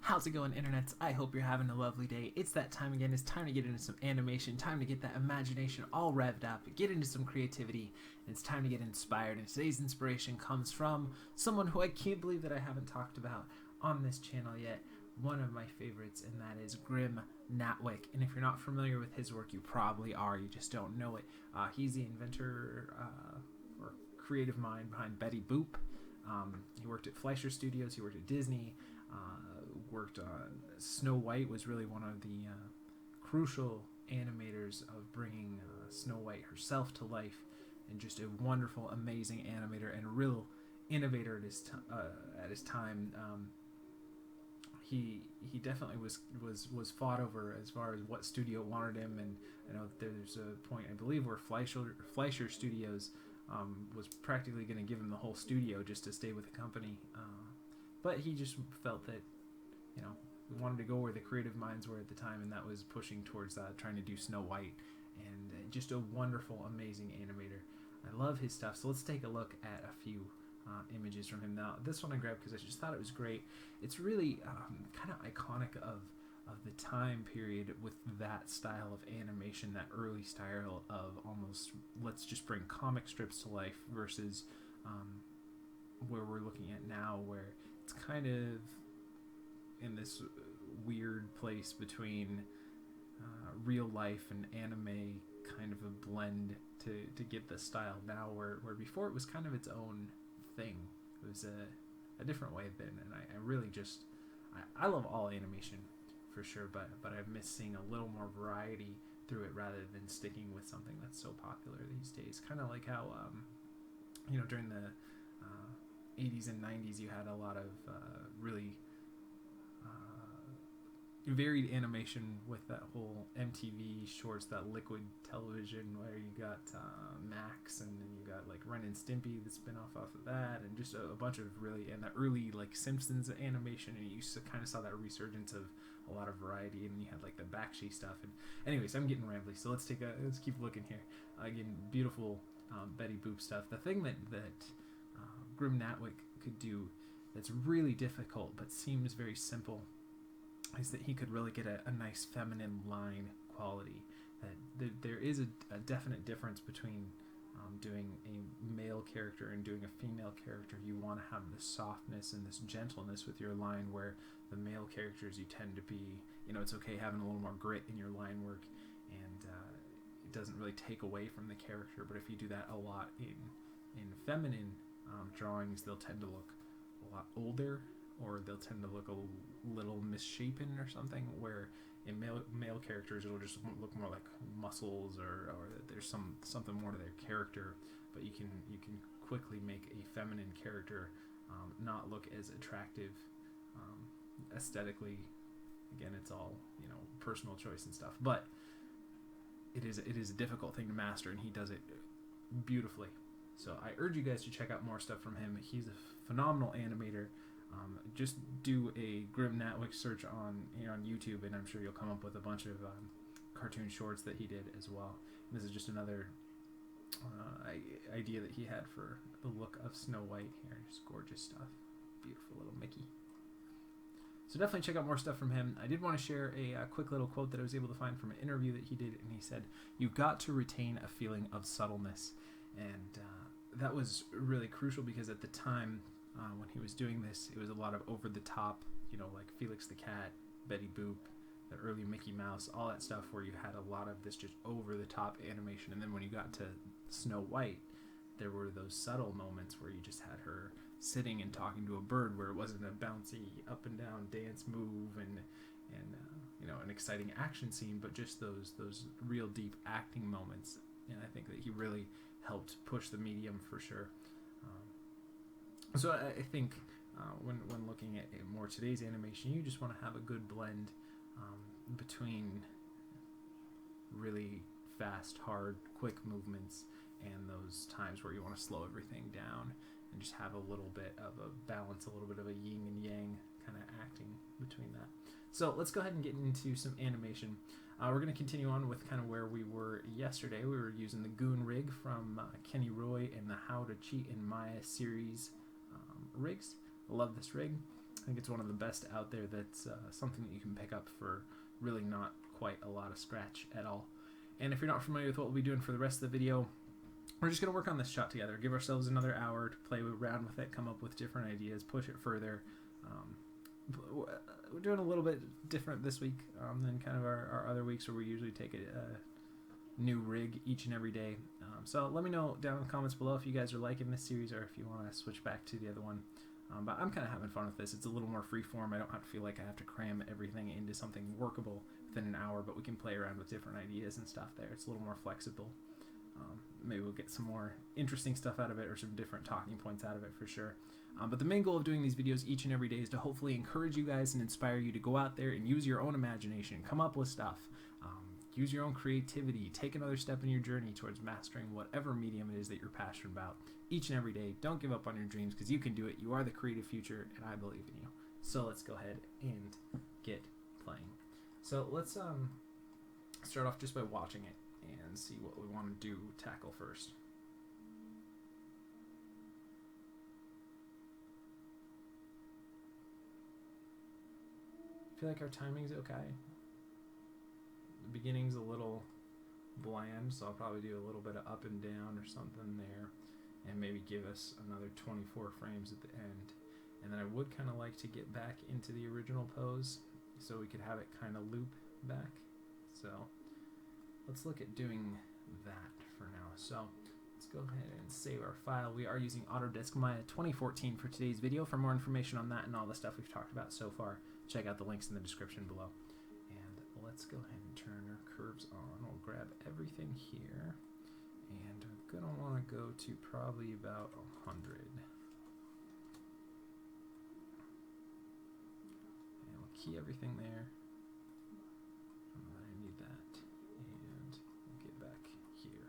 How's it going, internets? I hope you're having a lovely day. It's that time again. It's time to get into some animation, time to get that imagination all revved up, get into some creativity, and it's time to get inspired. And today's inspiration comes from someone who I can't believe that I haven't talked about on this channel yet. One of my favorites, and that is Grim Natwick. And if you're not familiar with his work, you probably are. You just don't know it. He's the inventor or creative mind behind Betty Boop. He worked at Fleischer Studios. He worked at Disney. Worked on Snow White. Was really one of the crucial animators of bringing Snow White herself to life, and just a wonderful, amazing animator and a real innovator at his time. He definitely was fought over as far as what studio wanted him, and I know there's a point, I believe, where Fleischer Studios was practically going to give him the whole studio just to stay with the company, but he just felt that, you know, we wanted to go where the creative minds were at the time, and that was pushing towards trying to do Snow White, and just a wonderful, amazing animator. I love his stuff. So let's take a look at a few images from him. Now, this one I grabbed because I just thought it was great. It's really kind of iconic of the time period with that style of animation, that early style of almost, let's just bring comic strips to life, versus where we're looking at now, where it's kind of in this weird place between real life and anime, kind of a blend to get the style now, where before it was kind of its own thing. It was a different way then, and I really just I love all animation for sure, but I've missed seeing a little more variety through it rather than sticking with something that's so popular these days. Kind of like how you know, during the 80s and 90s you had a lot of really varied animation with that whole MTV shorts, that liquid television, where you got Max, and then you got like Ren and Stimpy, the spin-off off of that, and just a bunch of really, and the early like Simpsons animation, and you kind of saw that resurgence of a lot of variety, and you had like the Bakshi stuff. And anyways, I'm getting rambly, so let's keep looking here. Again, beautiful Betty Boop stuff. The thing that Grim Natwick could do that's really difficult but seems very simple is that he could really get a nice feminine line quality. That there is a definite difference between doing a male character and doing a female character. You want to have this softness and this gentleness with your line, where the male characters, you tend to be, you know, it's okay having a little more grit in your line work, and it doesn't really take away from the character. But if you do that a lot in feminine drawings, they'll tend to look a lot older, or they'll tend to look a little misshapen or something, where in male characters it'll just look more like muscles, or there's something more to their character. But you can quickly make a feminine character not look as attractive aesthetically. Again, it's all, you know, personal choice and stuff, but it is a difficult thing to master, and he does it beautifully. So I urge you guys to check out more stuff from him. He's a phenomenal animator. Just do a Grim Natwick search on YouTube, and I'm sure you'll come up with a bunch of cartoon shorts that he did as well. And this is just another idea that he had for the look of Snow White here. Just gorgeous stuff. Beautiful little Mickey. So definitely check out more stuff from him. I did want to share a quick little quote that I was able to find from an interview that he did, and he said, "You've got to retain a feeling of subtleness." And that was really crucial, because at the time, when he was doing this, it was a lot of over the top, you know, like Felix the Cat, Betty Boop, the early Mickey Mouse, all that stuff, where you had a lot of this just over the top animation. And then when you got to Snow White, there were those subtle moments where you just had her sitting and talking to a bird, where it wasn't a bouncy up and down dance move and you know, an exciting action scene, but just those real deep acting moments. And I think that he really helped push the medium for sure. So I think when looking at more today's animation, you just want to have a good blend between really fast, hard, quick movements, and those times where you want to slow everything down and just have a little bit of a balance, a little bit of a yin and yang kind of acting between that. So let's go ahead and get into some animation. We're going to continue on with kind of where we were yesterday. We were using the Goon rig from Kenny Roy and the How to Cheat in Maya series rigs. I love this rig. I think it's one of the best out there that's something that you can pick up for really not quite a lot of scratch at all. And if you're not familiar with what we'll be doing for the rest of the video, we're just going to work on this shot together. Give ourselves another hour to play around with it, come up with different ideas, push it further. We're doing a little bit different this week than kind of our other weeks where we usually take a new rig each and every day. So let me know down in the comments below if you guys are liking this series or if you want to switch back to the other one. But I'm kind of having fun with this. It's a little more freeform. I don't have to feel like I have to cram everything into something workable within an hour, but we can play around with different ideas and stuff there. It's a little more flexible. Maybe we'll get some more interesting stuff out of it or some different talking points out of it for sure. But the main goal of doing these videos each and every day is to hopefully encourage you guys and inspire you to go out there and use your own imagination, come up with stuff, use your own creativity, take another step in your journey towards mastering whatever medium it is that you're passionate about each and every day. Don't give up on your dreams because you can do it. You are the creative future and I believe in you. So let's go ahead and get playing. So let's start off just by watching it and see what we want to tackle first. I feel like our timing's okay. The beginning's a little bland, so I'll probably do a little bit of up and down or something there, and maybe give us another 24 frames at the end. And then I would kind of like to get back into the original pose so we could have it kind of loop back. So let's look at doing that for now. So let's go ahead and save our file. We are using Autodesk Maya 2014 for today's video. For more information on that and all the stuff we've talked about so far, check out the links in the description below. And let's go ahead and turn our curves on. We'll grab everything here. And we're going to want to go to probably about 100. And we'll key everything there. I need that. And we'll get back here.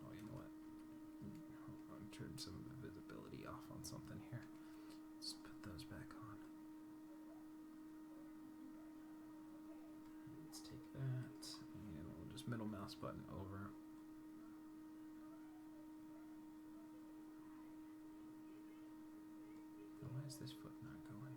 Oh, you know what? I'll turn some of the visibility off on something here. Let's put those back on. Let's take that, and we'll just middle mouse button over. Why is this foot not going?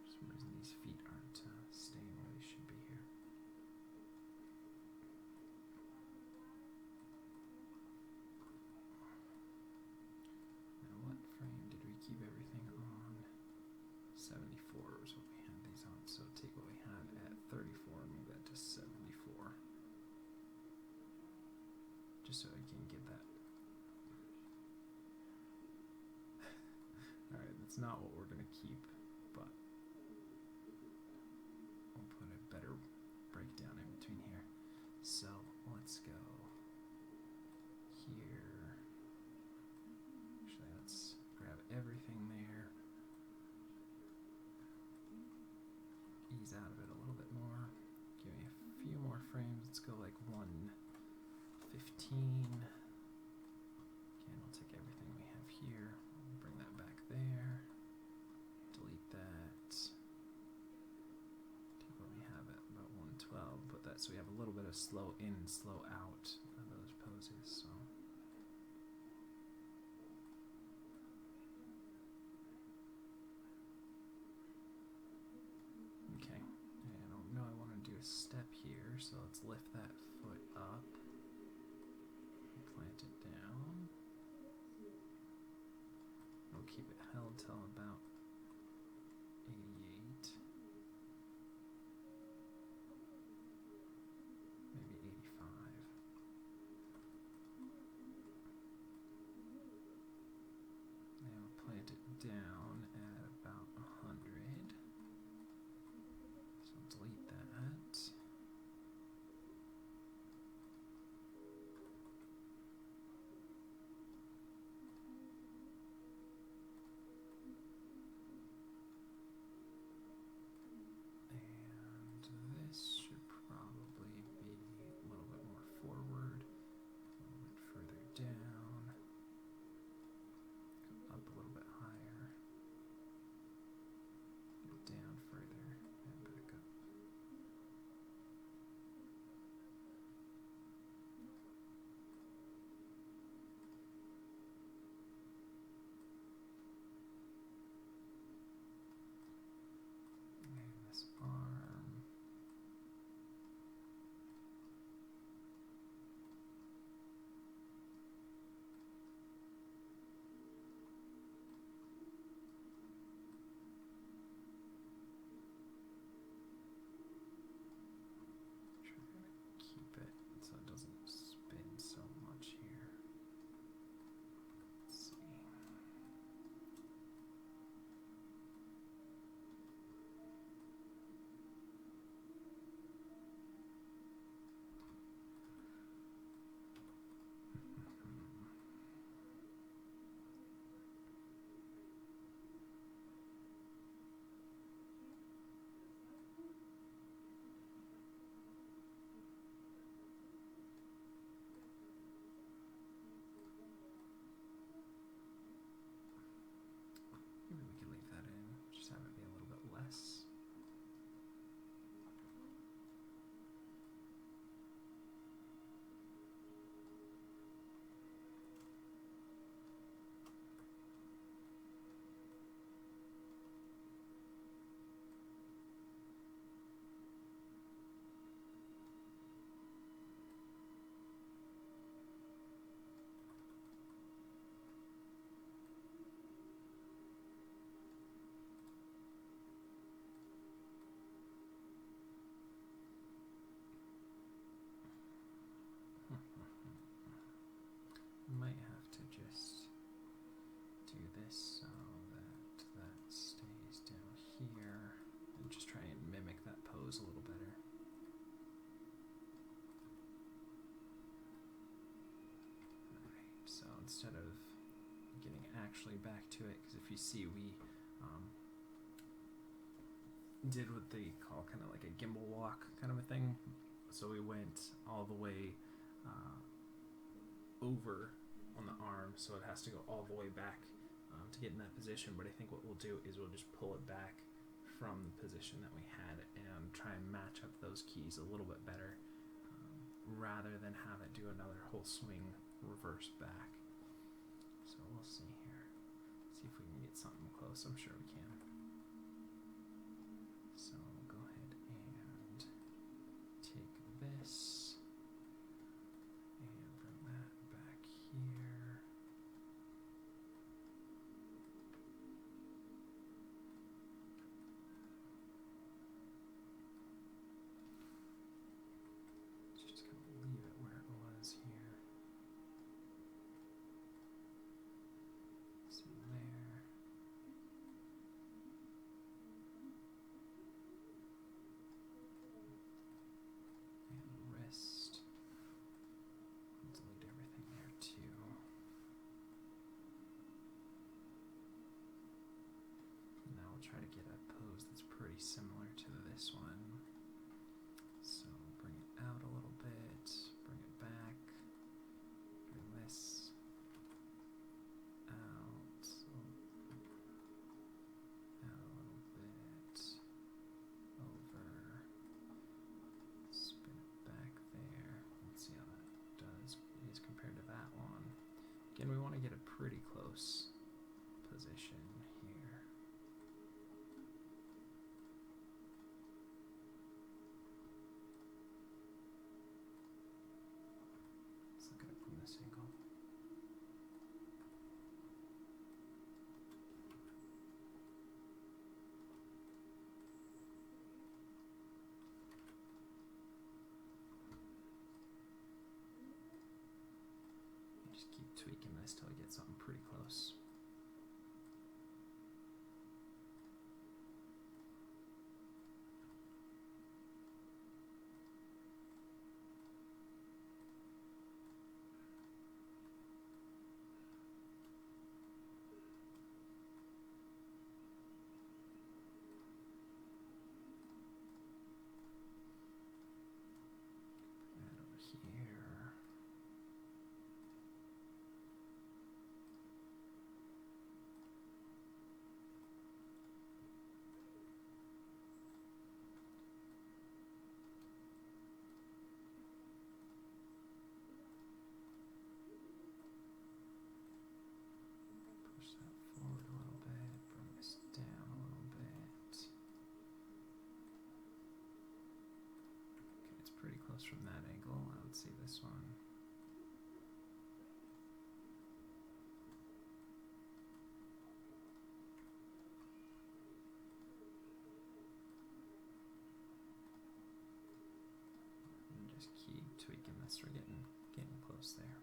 For some reason these feet aren't staying where they should be here. Now what frame did we keep everything on? 74 is what we had these on, so take what we had at 34 and move that to 74. Just so I can get that. Alright, that's not what we're going to keep, but we'll put a better breakdown in between here. So let's go here. Actually, let's grab everything there. Ease out of it a little bit more. Give me a few more frames. Let's go like 115. Again, we'll take everything we have here. Bring that back there. Delete that. Take what we have at about 112. Put that so we have a little bit of slow in, slow out of those poses. So. Step here, so let's lift that foot up, plant it down. We'll keep it held till about 88, maybe 85. And we'll plant it down at about 100. So delete that. this so that stays down here, and just try and mimic that pose a little better. Alright, so instead of getting actually back to it, because if you see, we did what they call kind of like a gimbal walk kind of a thing. So we went all the way over on the arm, so it has to go all the way back to get in that position. But I think what we'll do is we'll just pull it back from the position that we had and try and match up those keys a little bit better, rather than have it do another whole swing reverse back. So we'll see here. See if we can get something close. I'm sure we can. So we'll go ahead and take this and bring that back here. Just kind of leave it where it was here. So there. Wrist. Delete everything there too. Now we'll try to get a pose that's pretty similar to this one. So bring it out a little bit, bring it back, bring this out a little bit, over, spin it back there. Let's see how that does is compared to that one. Again, we want to get a pretty close position here. Let's look at it from this angle. Just keep tweaking this till I get something pretty close. That over here. Push that forward a little bit, bring this down a little bit. Okay, it's pretty close from that angle. I would see this one. And just keep tweaking this. We're getting close there.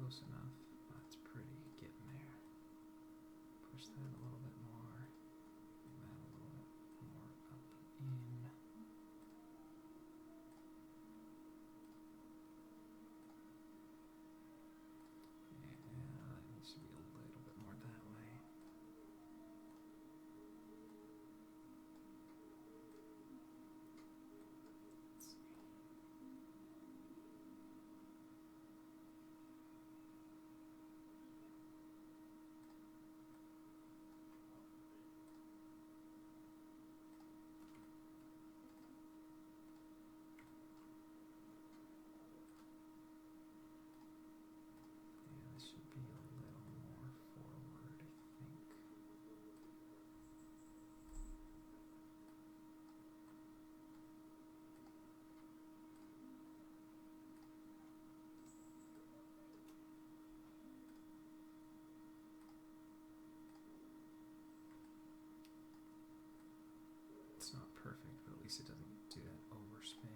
close enough. That's pretty. Getting there. Push that a little bit more. Bring that a little bit more up in. Yeah, that needs to be a little bit more that way. Should be a little more forward, I think. It's not perfect, but at least it doesn't do that overspin.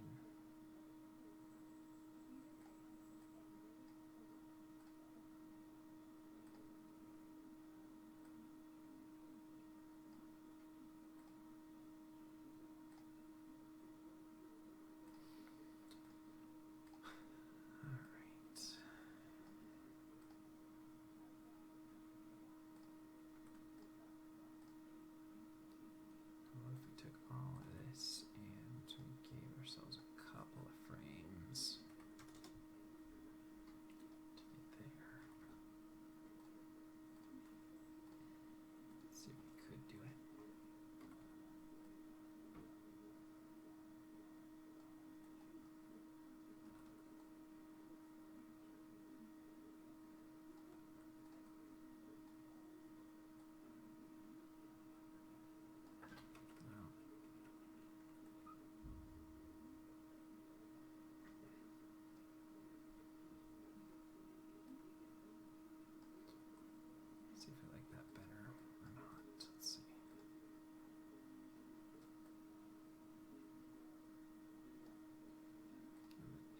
See if I like that better or not. Let's see.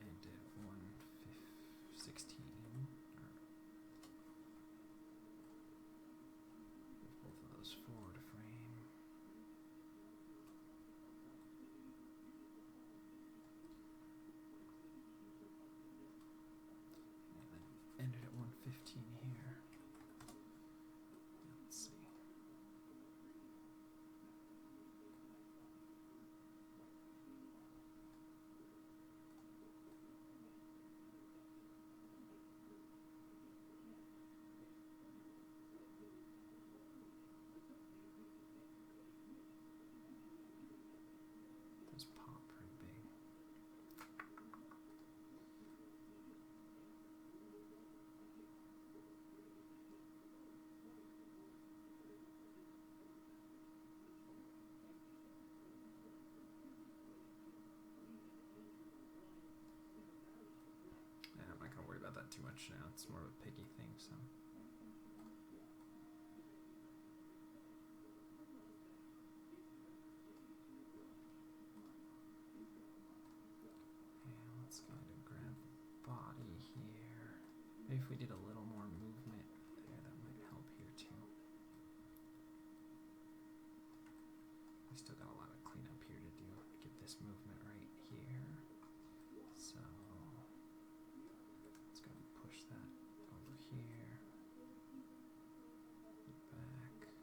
Ended 1:16. Both of those forward frame. And then ended at 1:15 here. Those pop pretty big. And I'm not going to worry about that too much now. It's more of a picky thing, so. Let's go ahead and grab the body here. Maybe if we did a little more movement there, that might help here too. We still got a lot of cleanup here to do. Get this movement right here. So let's go and push that over here. Back.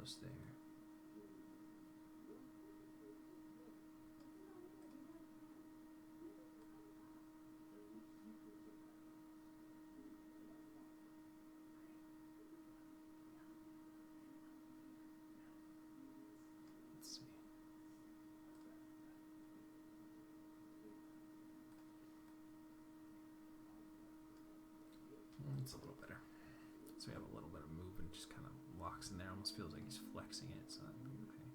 almost there. Let's see. It's a little better. So we have a little bit of movement, just kind of locks in there. Almost feels like he's flexing it, so that'd be okay.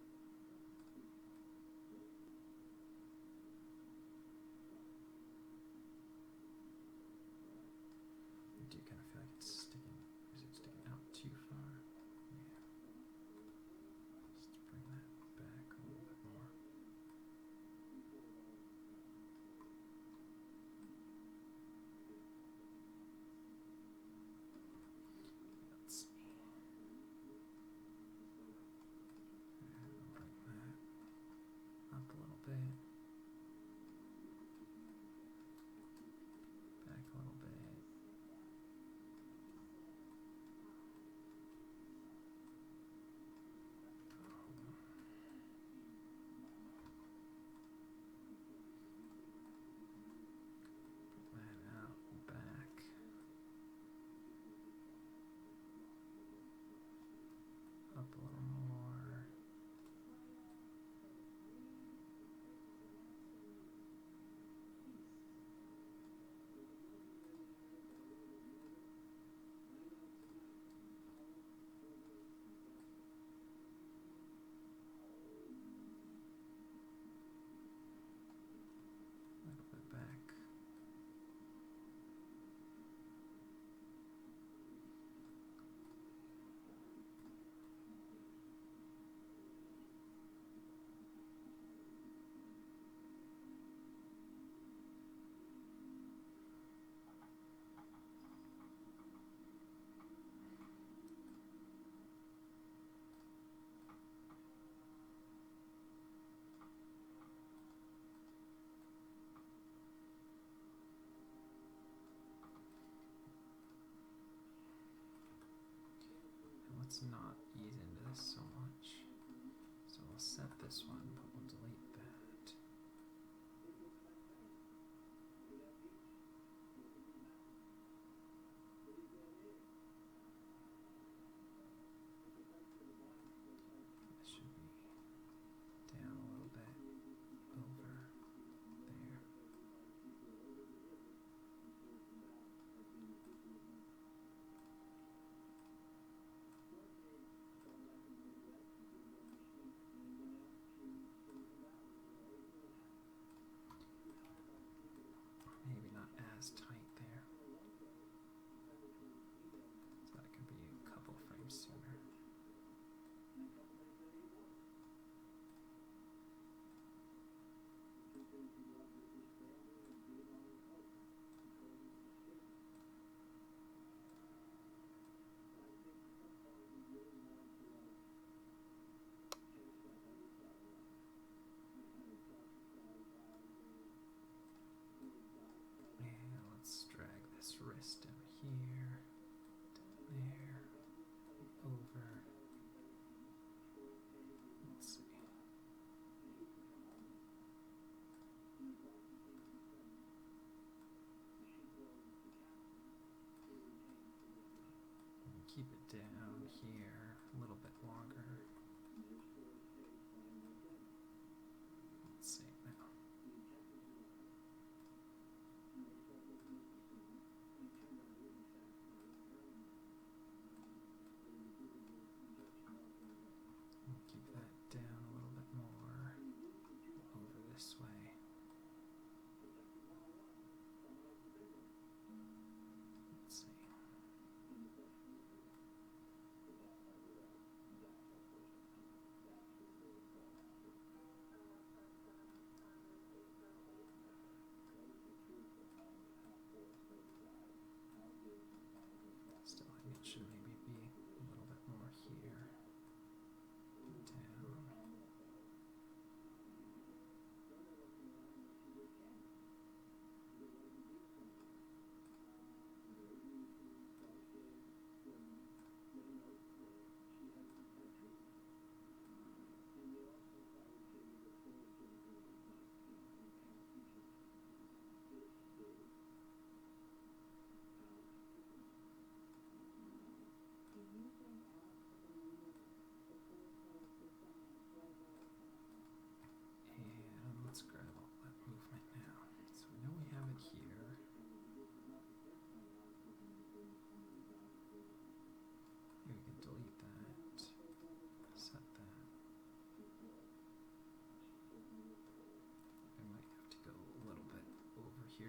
I do kind of feel like it's sticking. Is it sticking out too far? Yeah. Let's bring that back a little bit more. Let's see. And bring that up a little bit. Back a little bit. Put that out, back. Up a little more. A little bit back. And let's not ease into this so much. So we'll set this one, but we'll delete that. This should be down a little bit, over there. Maybe not as tight there. So that could be a couple frames sooner. Yeah, let's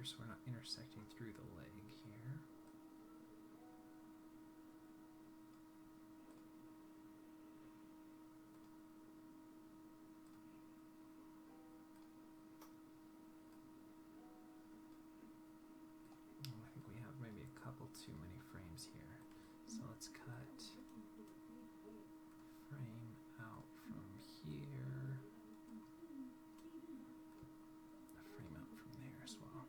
so we're not intersecting through the leg here. I think we have maybe a couple too many frames here. So let's cut frame out from here. A frame out from there as well.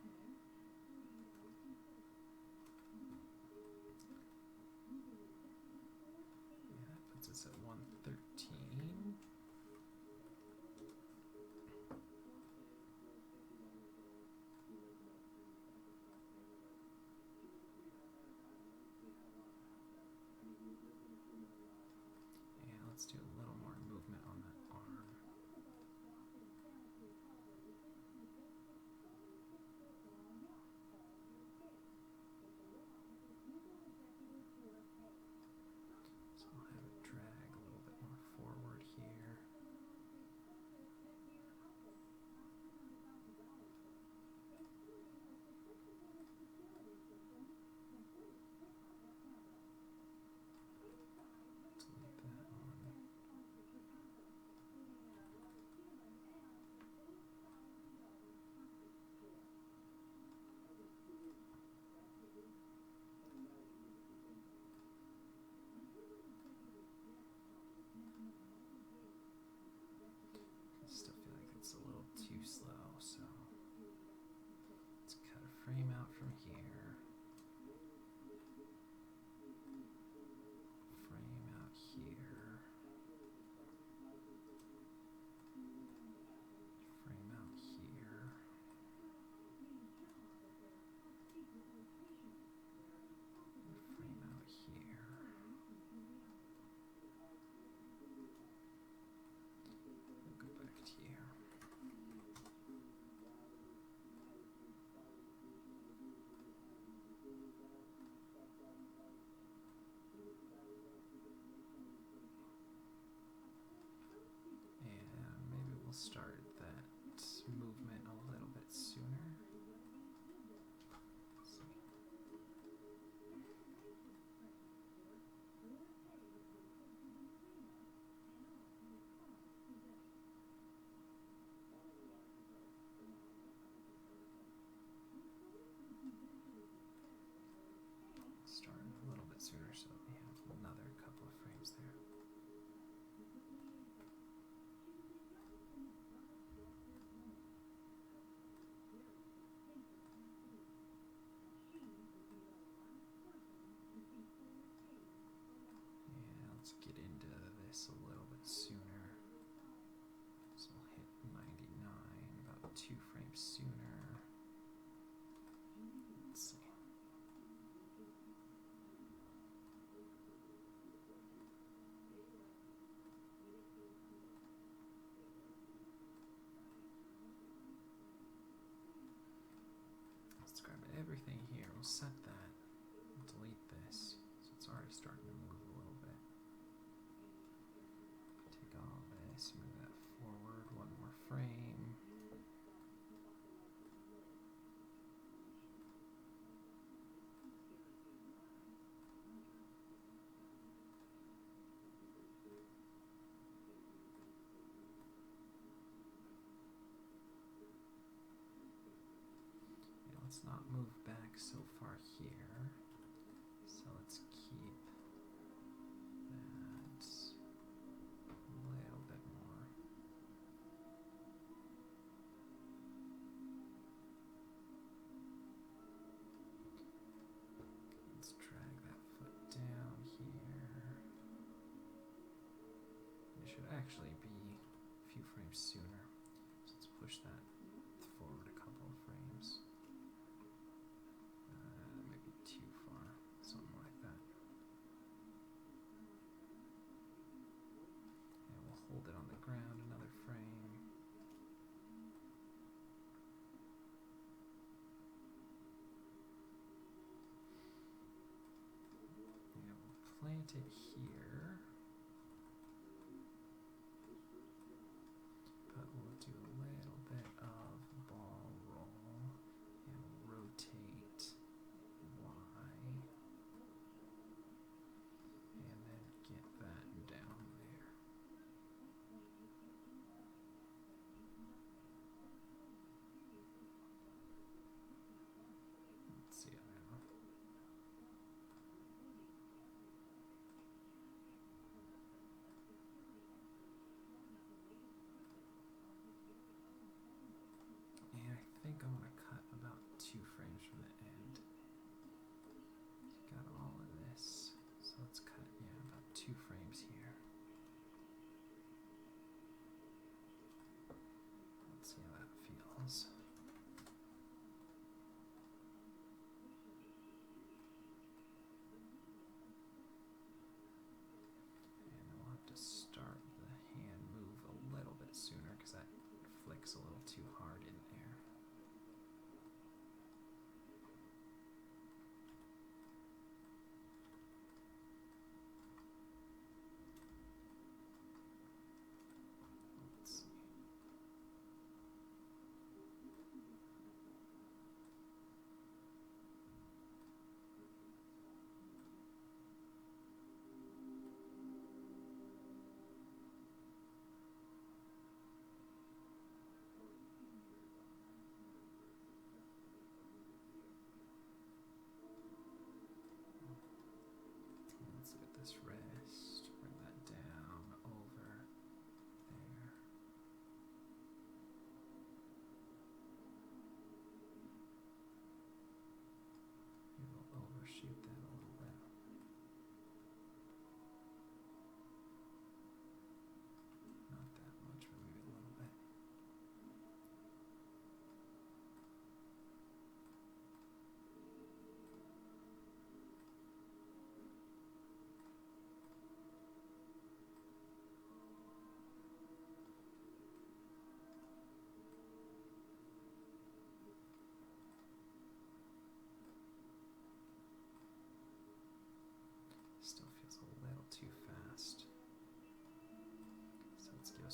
Yeah, that puts us at 113. And let's do a little more movement on that arm. So I'll have it drag a little bit more forward here. Delete that one. I still feel like it's a little too slow, so let's cut a frame out from here. Frame out here. Frame out here. Frame out here. We'll go back to here. And maybe we'll start that movement a little bit sooner. Let's see. Start a little bit sooner so that we have another couple of frames there. Yeah, let's get into this a little bit sooner. So we'll hit 99, about 2 frames sooner. Let's see. Let's grab everything here. We'll set that. Delete this. So it's already starting to move a little bit. Take all this, move that forward 1 more frame. Yeah, let's not move back so far here. So let's keep that a little bit more. Let's drag that foot down here. It should actually be a few frames sooner. So let's push that forward a couple of frames. Maybe too far, something like that. And we'll hold it on the ground another frame. Yeah, we'll plant it here. But we'll do a little bit of ball roll and we'll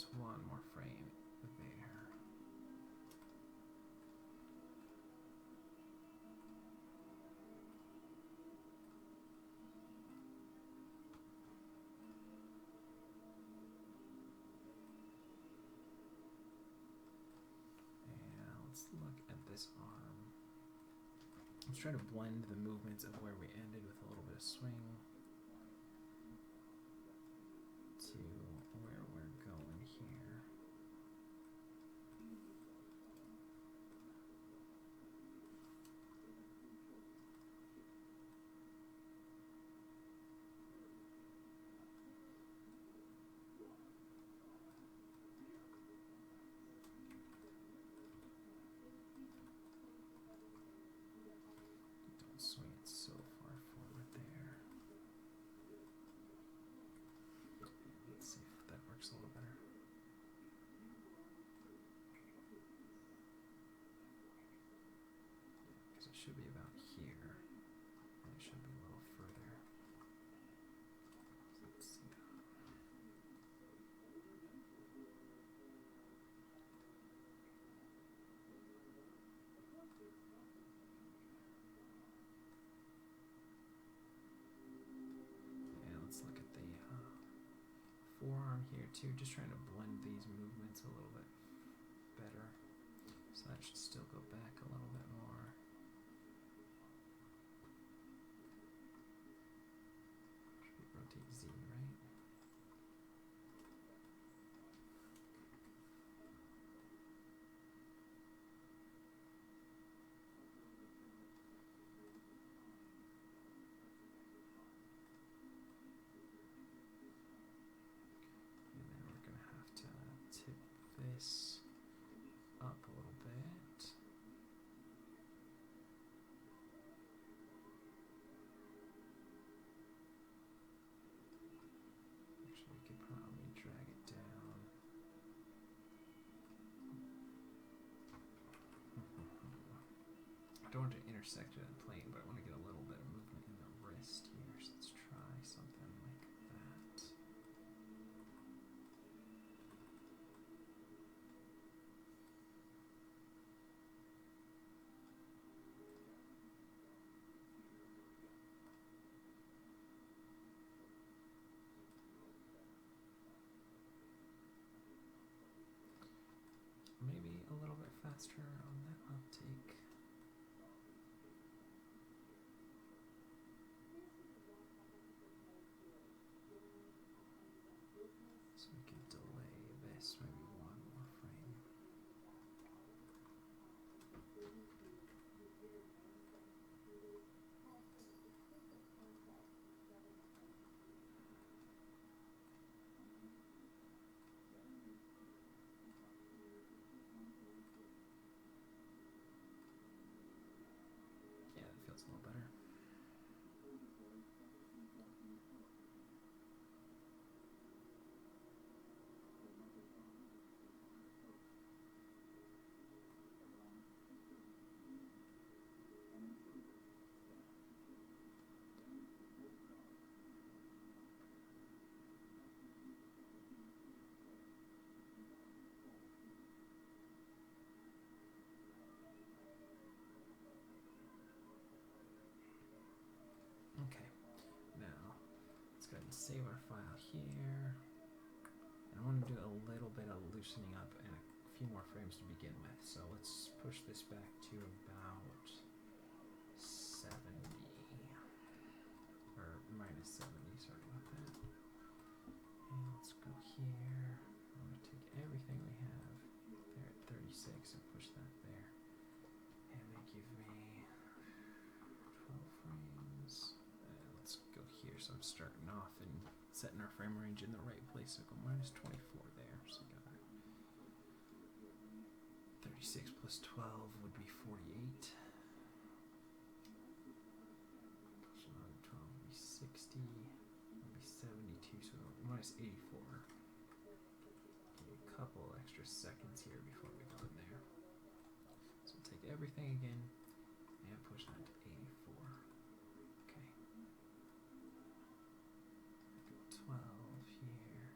just one more frame there. And let's look at this arm. Let's try to blend the movements of where we ended with a little bit of swing to where we're going here. Don't swing it so far forward there. Let's see if that works a little better. Because it should be about here. And it should be a little further. So let's see. And let's look at the forearm here too, just trying to blend these movements a little bit better. So that should still go back a little bit more. Should be rotate Z, right? And then we're going to have to tip this up a little bit. Actually, we could probably drag it down. I don't want to intersect it in the plane, but I want to get a little bit of movement in the wrist here. So let's try something like that. Maybe a little bit faster on that uptake. So we can delay this maybe one more frame. Yeah, that feels a little better. Okay, now let's go ahead and save our file here. And I want to do a little bit of loosening up and a few more frames to begin with. So let's push this back to about 70, or minus 70, sorry about that. And let's go here. I'm going to take everything we have there at 36 and push that there. And they give me 12 frames. And let's go here. So I'm starting off and setting our frame range in the right place. So go minus 24 there. So we got 36 plus 12 would be 48. Plus another 12 would be 60. Would be 72. So minus 84. Give me a couple extra seconds here before we go in there. So we'll take everything again and push that to 84. Okay. 12 here.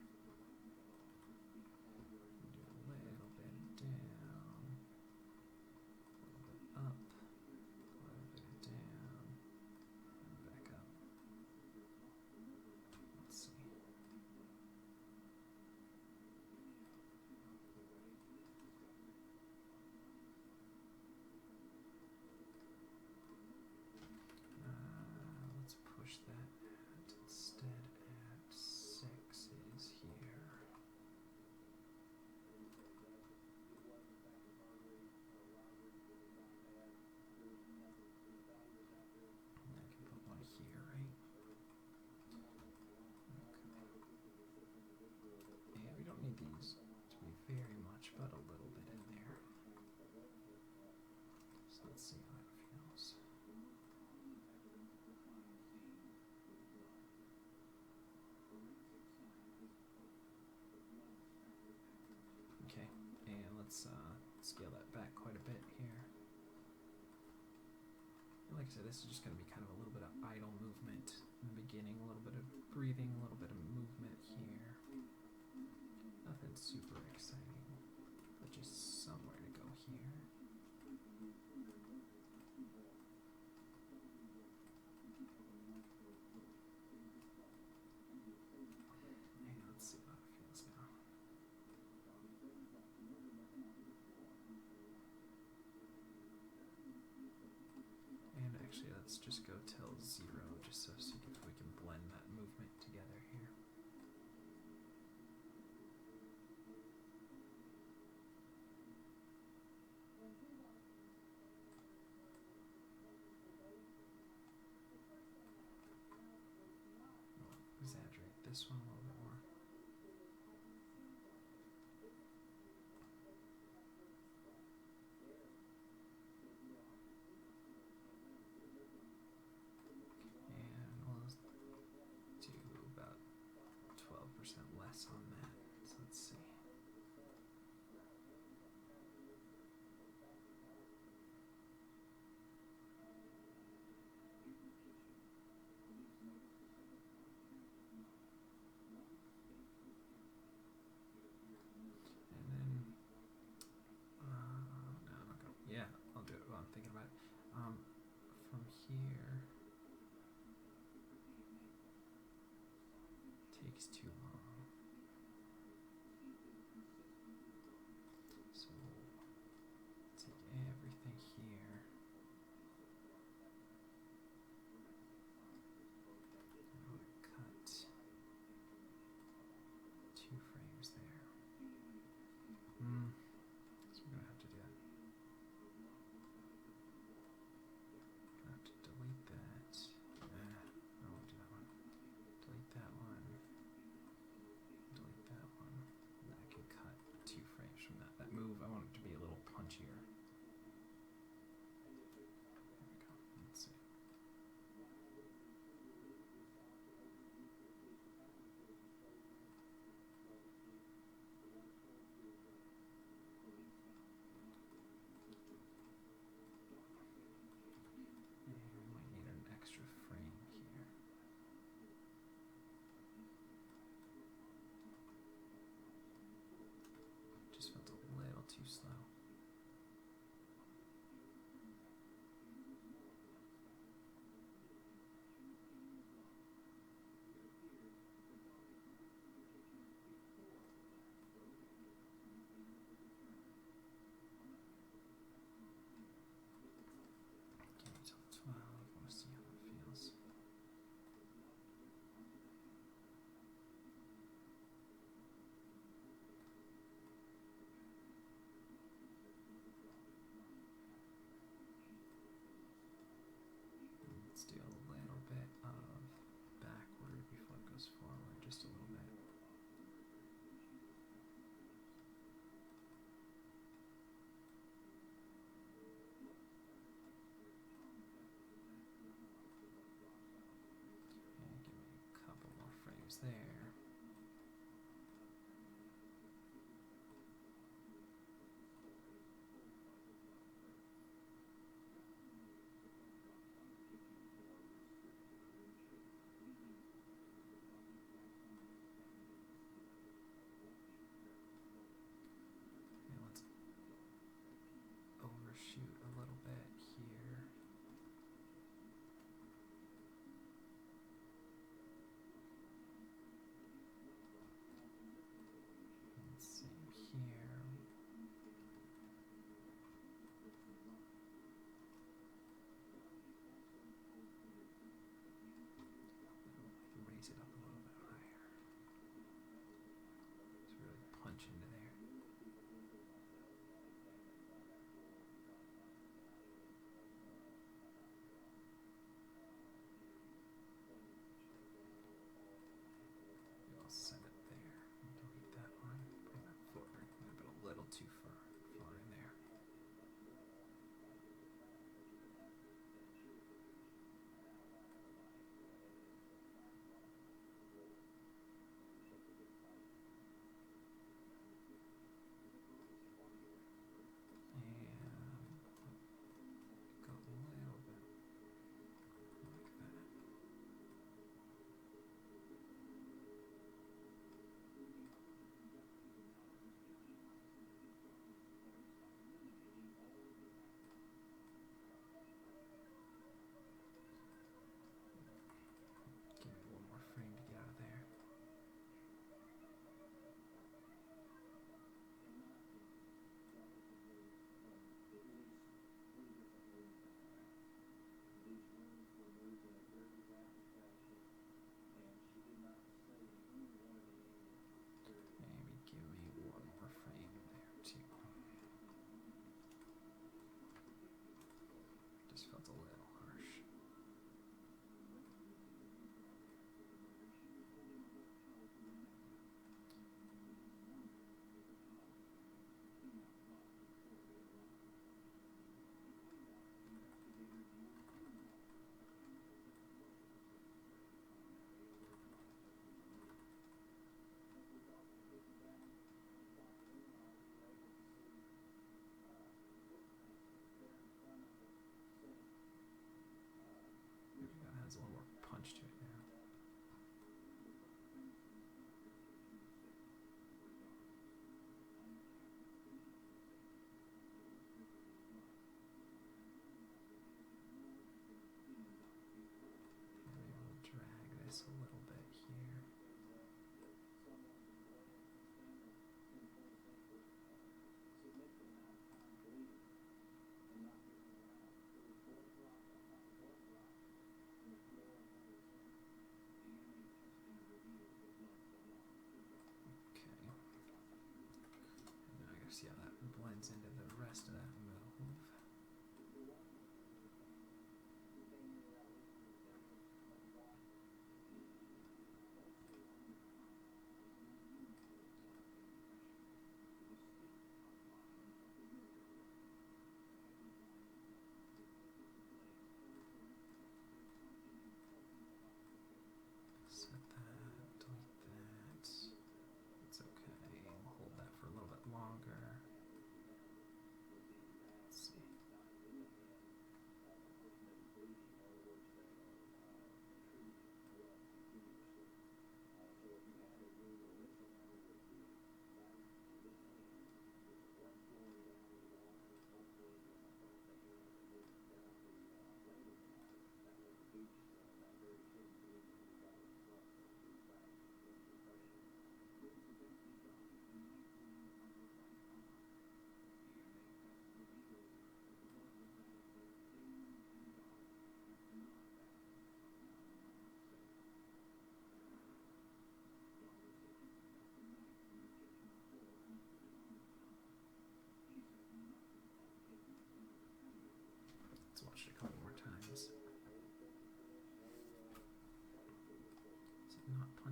let's scale that back quite a bit here. And like I said, this is just going to be kind of a little bit of idle movement in the beginning, a little bit of breathing, a little bit of movement here. Nothing super exciting, but just somewhere to go here. And let's see how it feels now. And actually, let's just go till 0, just so see if we can blend that movement together here. We'll exaggerate this one a little bit more. And we'll do about 12% less on that. So let's see. And then, no, I'm not gonna, yeah, I'll do it while I'm thinking about it. From here, takes too long. So, take everything here. I want to cut 2 frames there. So we're going to have to do that. Gonna have to delete that. I won't do that one. Delete that one. Delete that one. And I can cut 2 frames from that. That move, I want it to be a little punchier. There we go. Let's see. And we might need an extra frame here. Just felt a little too slow. Give it till 12. I want to see how it feels.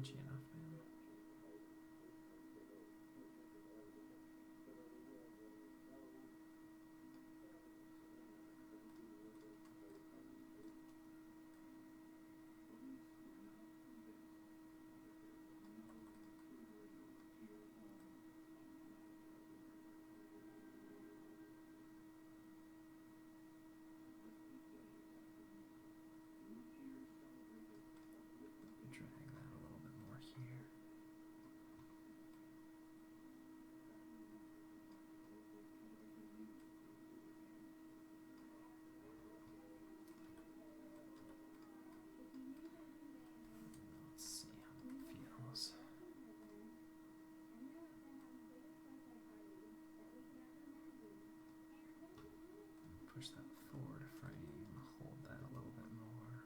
punchy enough, man. Drag that a little bit more here. Let's see how it feels. Push that forward a frame, hold that a little bit more.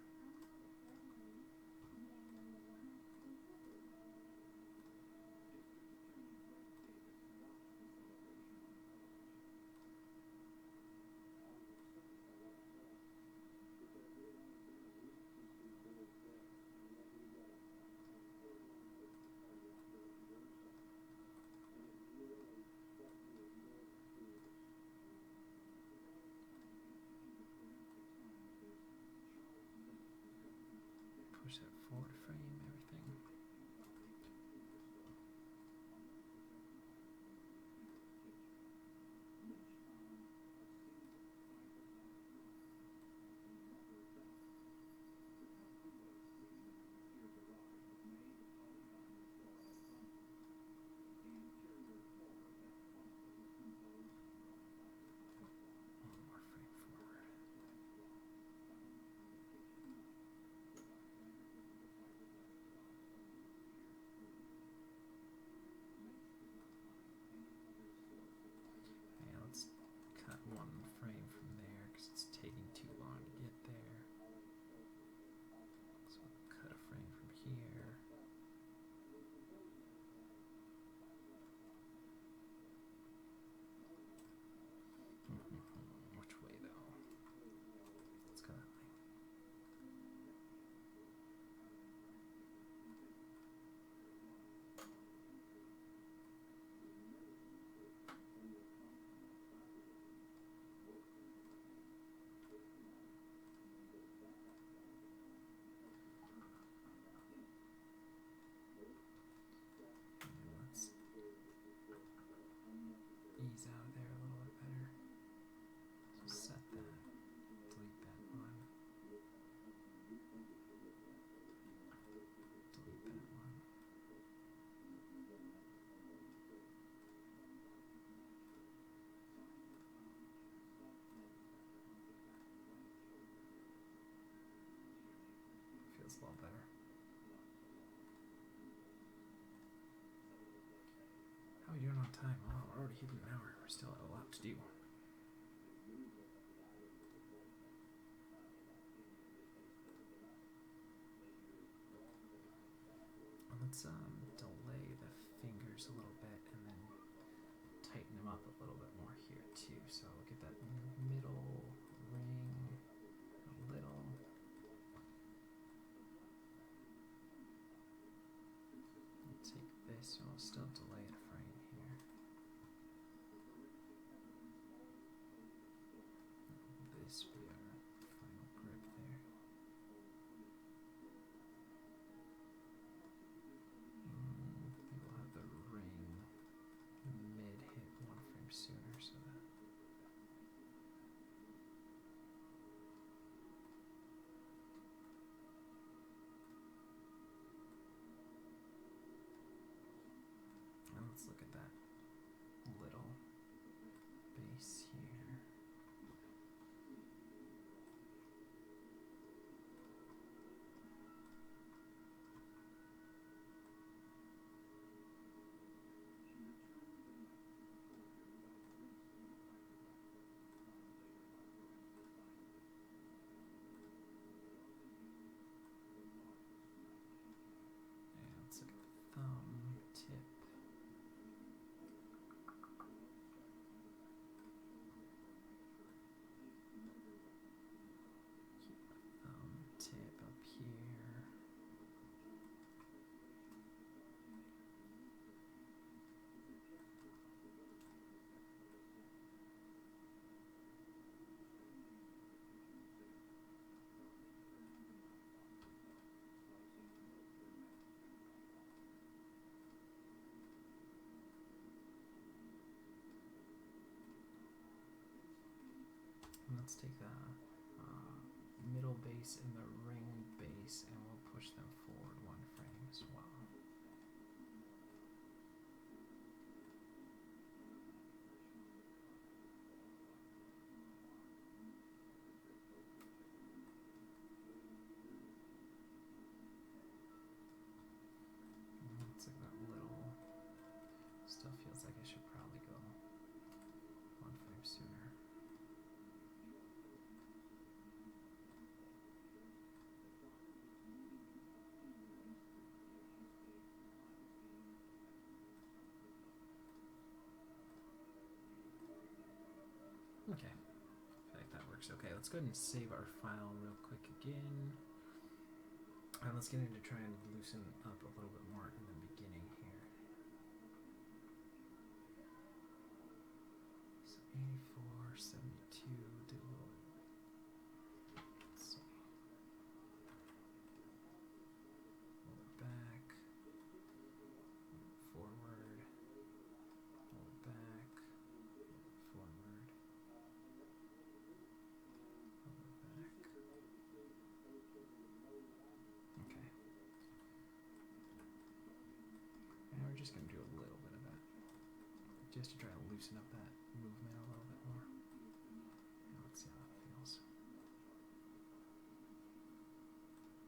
Push that forward frame, everything. One more frame forward. Yeah, let's cut one frame from there because it's taking too long to get there. So we'll cut a frame from here. Which way though? Let's go that way. And let's ease out of there a little bit better. So set that, delete that one, delete that one. Feels a little better. How are we doing on time? Oh, we're already hitting an hour. We're still at a lot to do. Let's delay the fingers a little bit and then tighten them up a little bit more here too. So we'll get that middle ring a little. We'll take this and we'll still delay a frame here. This will be our final grip there. Maybe we'll have the ring mid hit one frame sooner so that and let's look at that little base here. let's take the middle base and the ring base, and we'll push them forward one frame as well. It's like that little stuff feels like I should probably go one frame sooner. Okay, I feel like that works okay. Let's go ahead and save our file real quick again. And let's get into trying to loosen up a little bit more in the beginning here. So 84, 72, do a little, let's see. Hold it back, forward, hold it back, forward, hold it back. Okay. And we're just going to do a little bit of that, just to try to loosen up that movement a little bit more. Now let's see how that feels.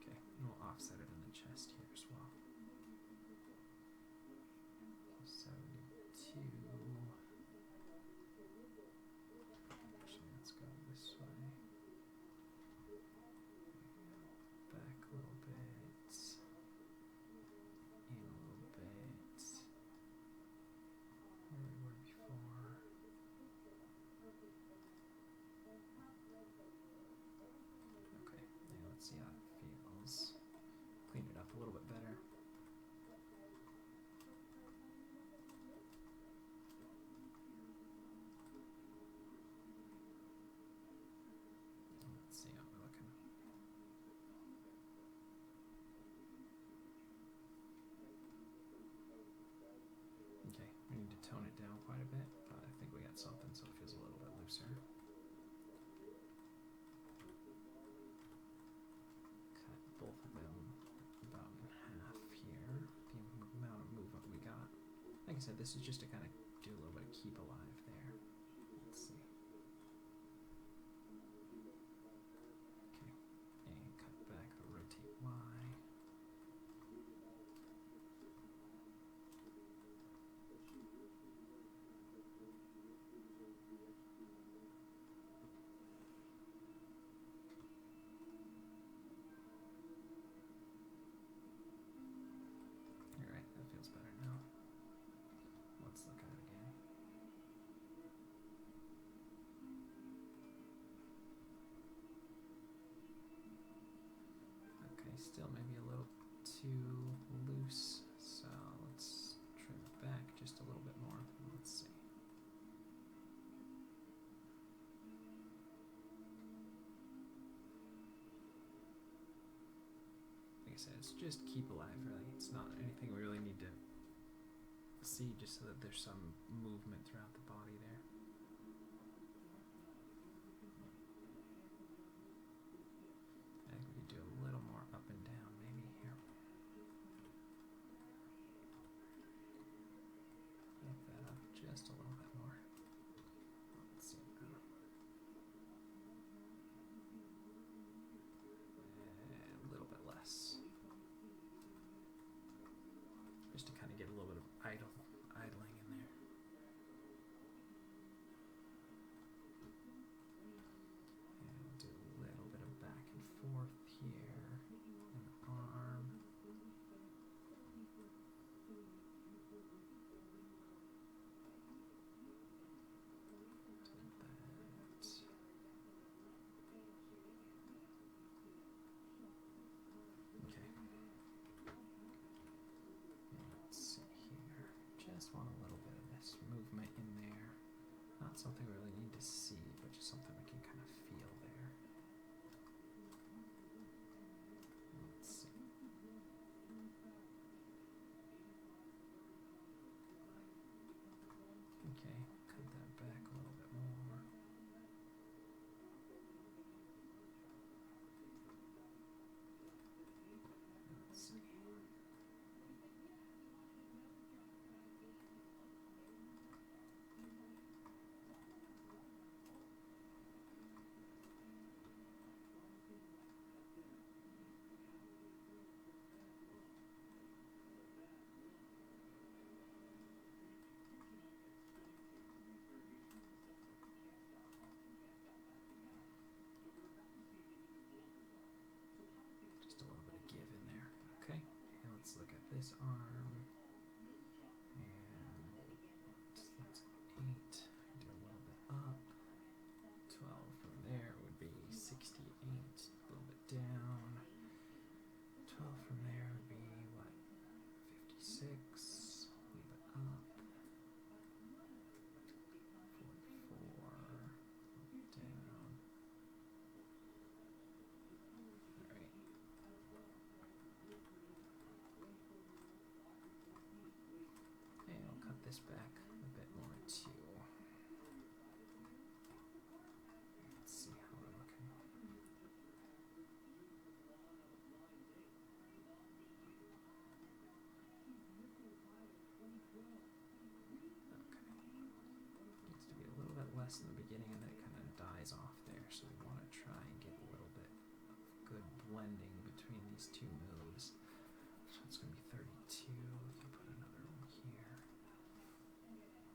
Okay, and we'll offset it in the chest here as well. 72. Actually, let's go this way. Back a little bit. In a little bit. Where we were before. Okay, now let's see how it feels. Clean it up a little bit better. Let's see how we're looking. Okay, we need to tone it down quite a bit, but I think we got something so it feels a little bit looser. Cut both of them about in half here, the amount of movement we got. Like I said, this is just to kind of do a little bit of keep alive there. Let's see. Okay, and cut back the rotate Y. Alright, that feels better now. Let's look at it again. Okay, still maybe a little too loose, so let's trim it back just a little bit more. Let's see. Like I said, it's just keep alive, really. It's not anything we really need to see, just so that there's some movement throughout the body there. I think we could do a little more up and down maybe here. Lift that up just a little bit more. Let's see. A little bit less. Just to kind of get a little bit of idling in there. And we'll do a little bit of back and forth here in the arm. Okay. Let's see here. Just want a little bit of this movement in there. Not something we really need to see, but just something we can kind of feel there. Let's see. Okay, cut that back a little bit more. less in the beginning and then it kind of dies off there. So we want to try and get a little bit of good blending between these two moves. So it's going to be 32. We can put another one here.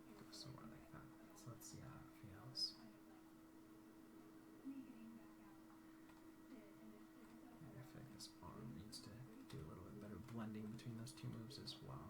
Go somewhere like that. So let's see how it feels. And I feel like this arm needs to do a little bit better blending between those two moves as well.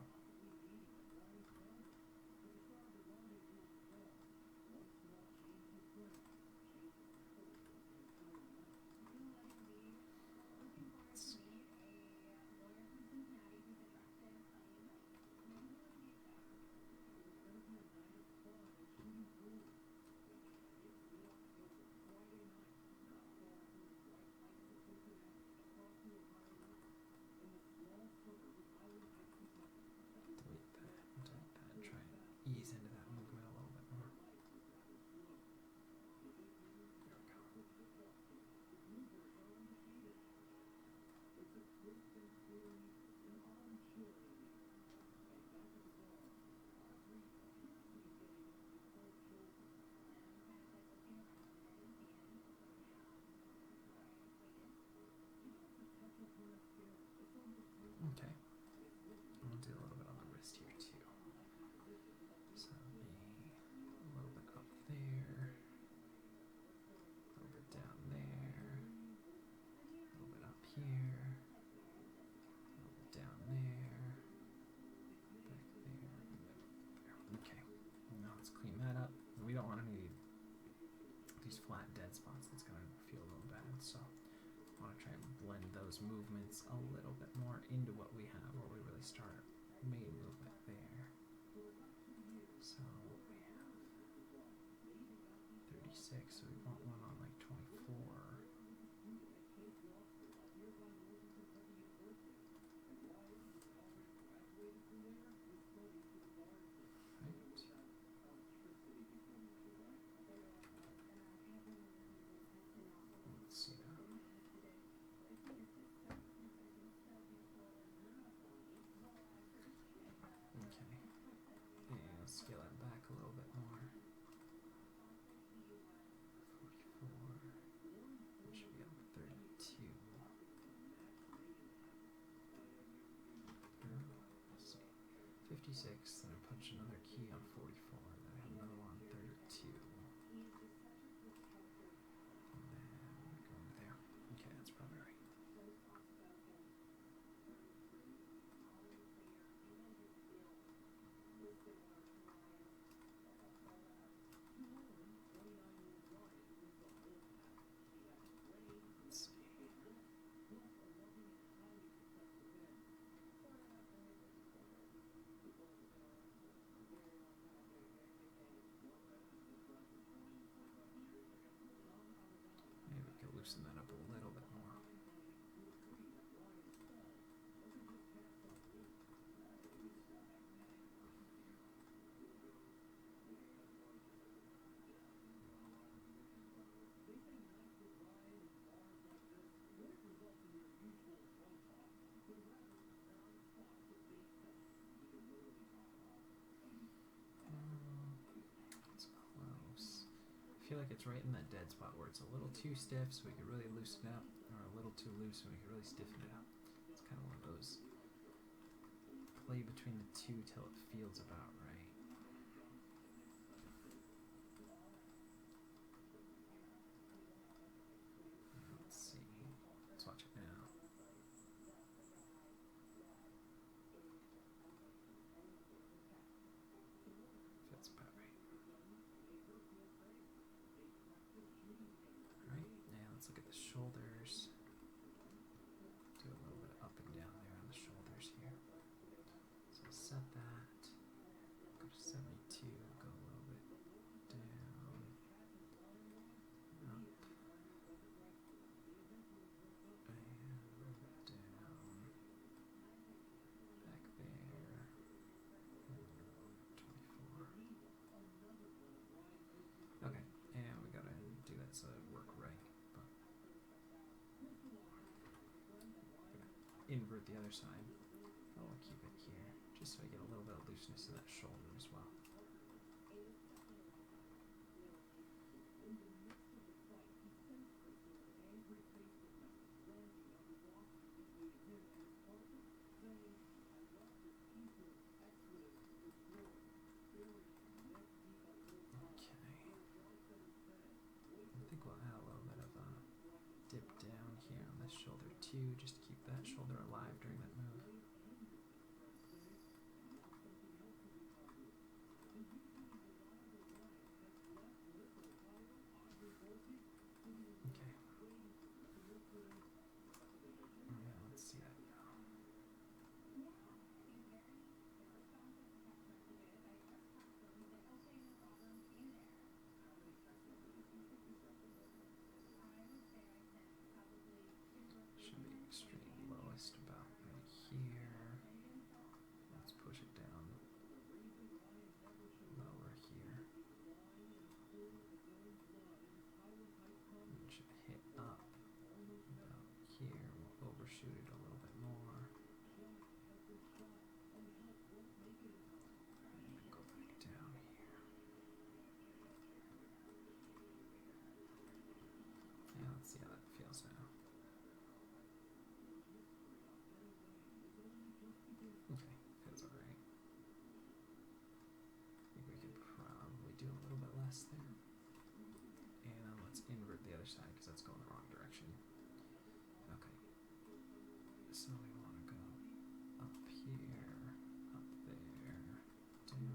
Ease into that movement a little bit more. Okay. We'll do a little bit on the wrist here too. So a little bit up there, a little bit down there, a little bit up here, a little bit down there, back there, and then there. Okay, now let's clean that up. We don't want any of these flat dead spots. That's going to feel a little bad. So I want to try and blend those movements a little bit more into what we have, where we really start our main movement there. So we have 36, so we want one on like 24. Let's see now. Okay. And let's scale it back a little bit more. 44. We should be up to 32. Let's see. 56, then I punch another key on 44, then I have another one on 32. And then go into there. Okay, that's probably right. Let's see. Maybe we can loosen that up a little bit more. It's close. I feel like it's right in that dead spot where it's a little too stiff, so we could really loosen it up, or a little too loose, so we could really stiffen it up. It's kind of one of those play between the two till it feels about right. Let's see. Let's watch it now. Feels about right. Alright, now let's look at the shoulders. Do a little bit up and down there on the shoulders here. So set that. Go to 72, go a little bit down, up, and down, back there, 24. Okay, and we gotta do that so it work right, but I'm gonna invert the other side. I'll keep it here, just so I get a little bit of looseness in that shoulder as well. Okay. Yeah, let's see that now. Should be extreme lowest about right here. Let's push it down lower here. And it should hit up about here. We'll overshoot it a little bit more. And go back down here. Yeah, let's see how that feels now. Okay, feels alright. I think we could probably do a little bit less there. And let's invert the other side because that's going the wrong direction. Okay. So we want to go up here, up there, down there, down there.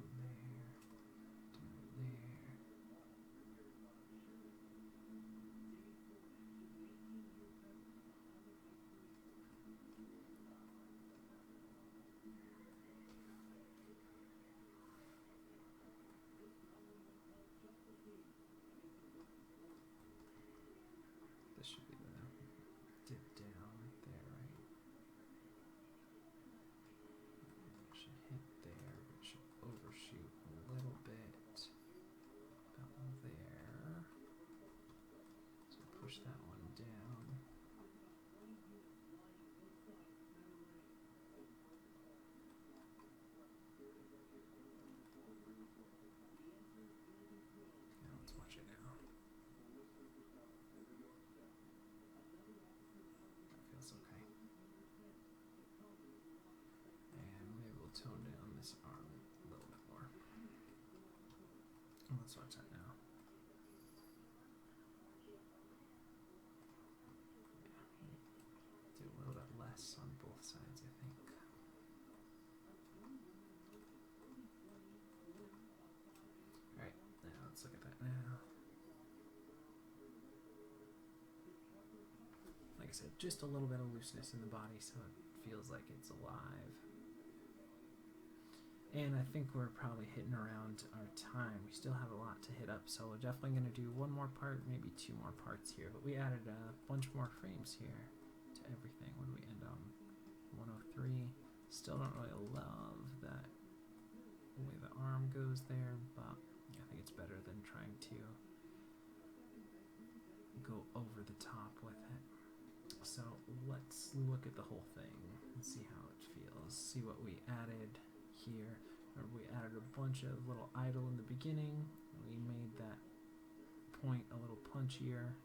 This should be the dip down right there, right? It should hit there, but it should overshoot a little bit about there. So push that one down. Now let's watch it now. That feels okay. And maybe we'll tone down this arm a little bit more. Let's watch that now. Do a little bit less on both sides, I think. Alright, now let's look at that now. Like I said, just a little bit of looseness in the body so it feels like it's alive. And I think we're probably hitting around our time. We still have a lot to hit up, so we're definitely going to do one more part, maybe two more parts here. But we added a bunch more frames here to everything. What do we end on? 103. Still don't really love that way the arm goes there, but I think it's better than trying to go over the top with it. So let's look at the whole thing and see how it feels. See what we added here. Remember, we added a bunch of little idle in the beginning. We made that point a little punchier.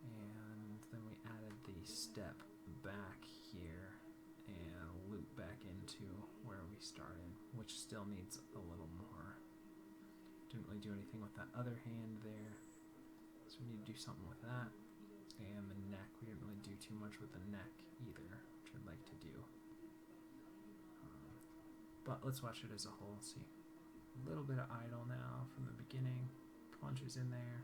And then we added the step back here and loop back into where we started, which still needs a little more. Didn't really do anything with that other hand there. So we need to do something with that. And the neck, we didn't really do too much with the neck either, which I'd like to do. But let's watch it as a whole. See, a little bit of idle now from the beginning. Punches in there.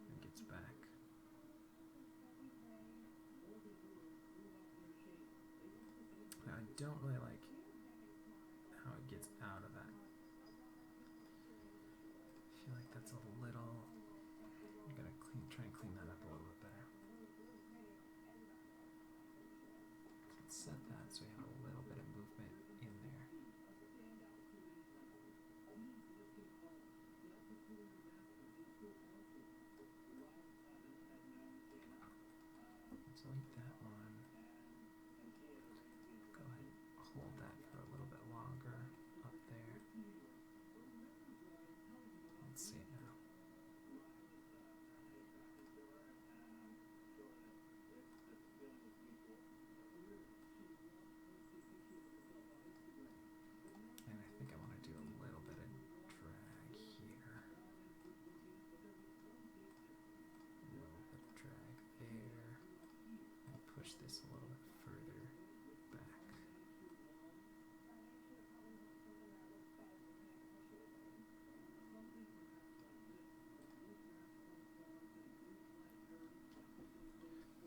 And gets back. Now I don't really like how it gets out of that. I feel like that's a little... I'm gonna try and clean that up a little bit better. Let's set that so we have a little bit of movement in there. Let's delete that one. Go ahead and hold that for a little bit longer up there. Let's see it now. And I think I want to do a little bit of drag here. A little bit of drag there. And push this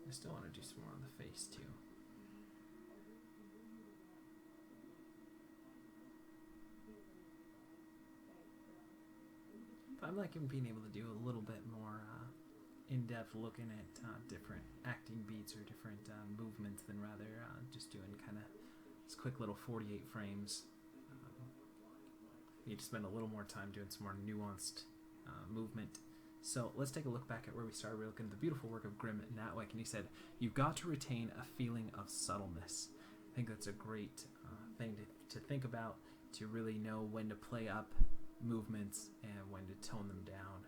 I still want to do some more on the face too. I'm liking being able to do a little bit more in-depth looking at different acting beats or different movements than rather just doing kind of this quick little 48 frames. Need to spend a little more time doing some more nuanced movement. So let's take a look back at where we started. We're looking at the beautiful work of Grim Natwick, and he said, "You've got to retain a feeling of subtleness." I think that's a great thing to think about, to really know when to play up movements and when to tone them down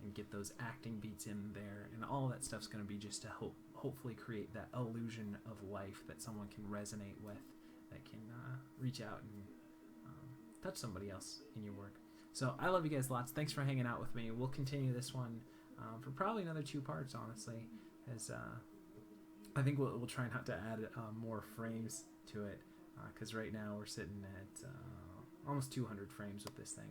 and get those acting beats in there, and all that stuff's going to be just to hopefully create that illusion of life that someone can resonate with, that can reach out and touch somebody else in your work. So I love you guys lots. Thanks for hanging out with me. We'll continue this one for probably another 2 parts, honestly, as I think we'll try not to add more frames to it, because right now we're sitting at almost 200 frames with this thing.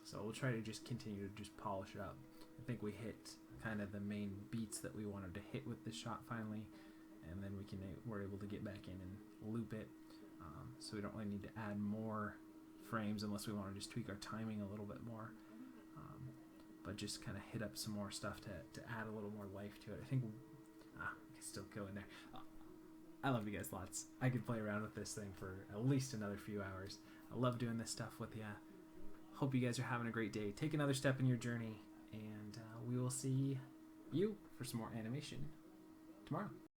So we'll try to just continue to just polish it up. I think we hit kind of the main beats that we wanted to hit with this shot finally, and then we're able to get back in and loop it. So we don't really need to add more frames unless we want to just tweak our timing a little bit more. But just kind of hit up some more stuff to add a little more life to it. I think I can still go in there. I love you guys lots. I could play around with this thing for at least another few hours. I love doing this stuff with you. Hope you guys are having a great day. Take another step in your journey, and we will see you for some more animation tomorrow.